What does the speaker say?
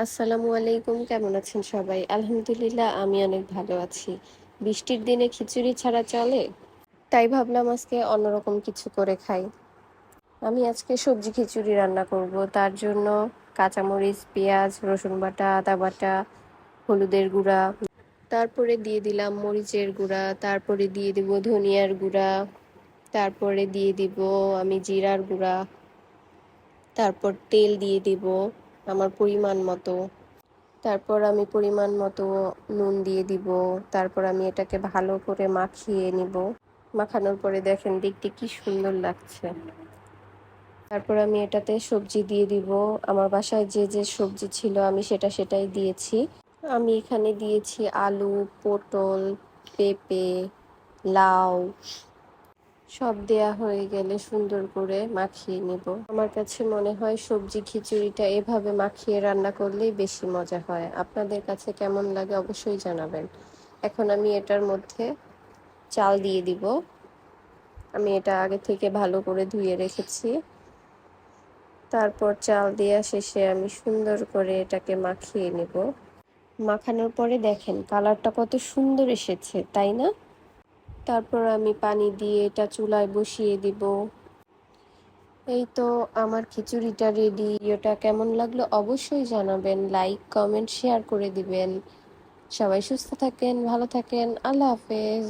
আসসালামু আলাইকুম, কেমন আছেন সবাই? আলহামদুলিল্লাহ, আমি অনেক ভালো আছি। বৃষ্টির দিনে খিচুড়ি ছাড়া চলে? তাই ভাবলাম আজকে অন্যরকম কিছু করে খাই। আমি আজকে সবজি খিচুড়ি রান্না করব। তার জন্য কাঁচামরিচ, পেঁয়াজ, রসুন বাটা, আদা বাটা, হলুদের গুঁড়া, তারপরে দিয়ে দিলাম মরিচের গুঁড়া, তারপরে দিয়ে দিব ধনিয়ার গুঁড়া, তারপরে দিয়ে দিব আমি জিরার গুঁড়া, তারপর তেল দিয়ে দিব আমার পরিমাণ মতো। তারপর আমি পরিমাণ মতো নুন দিয়ে দিব। তারপর আমি এটাকে ভালো করে মাখিয়ে নিব। মাখানোর পরে দেখেন দেখতে কি সুন্দর লাগছে। তারপর আমি এটাতে সবজি দিয়ে দিব। আমার বাসায় যে যে সবজি ছিল আমি সেটাই দিয়েছি। আমি এখানে দিয়েছি আলু, পটল, পেঁপে, লাউ। সব দেয়া হয়ে গেলে সুন্দর করে মাখিয়ে নিব। আমার কাছে মনে হয় সবজি খিচুড়িটা এভাবে মাখিয়ে রান্না করলেই বেশি মজা হয়। আপনাদের কাছে কেমন লাগে অবশ্যই জানাবেন। এখন আমি এটার মধ্যে চাল দিয়ে দিব। আমি এটা আগে থেকে ভালো করে ধুয়ে রেখেছি। তারপর চাল দেওয়া শেষে আমি সুন্দর করে এটাকে মাখিয়ে নিব। মাখানোর পরে দেখেন কালারটা কত সুন্দর এসেছে, তাই না? তারপর আমি পানি দিয়ে এটা চুলায় বসিয়ে দিব। এই তো আমার খিচুড়িটা রেডি। ভিডিওটা কেমন লাগলো অবশ্যই জানাবেন, লাইক, কমেন্ট, শেয়ার করে দিবেন। সবাই সুস্থ থাকেন, ভালো থাকেন। আল্লাহ হাফেজ।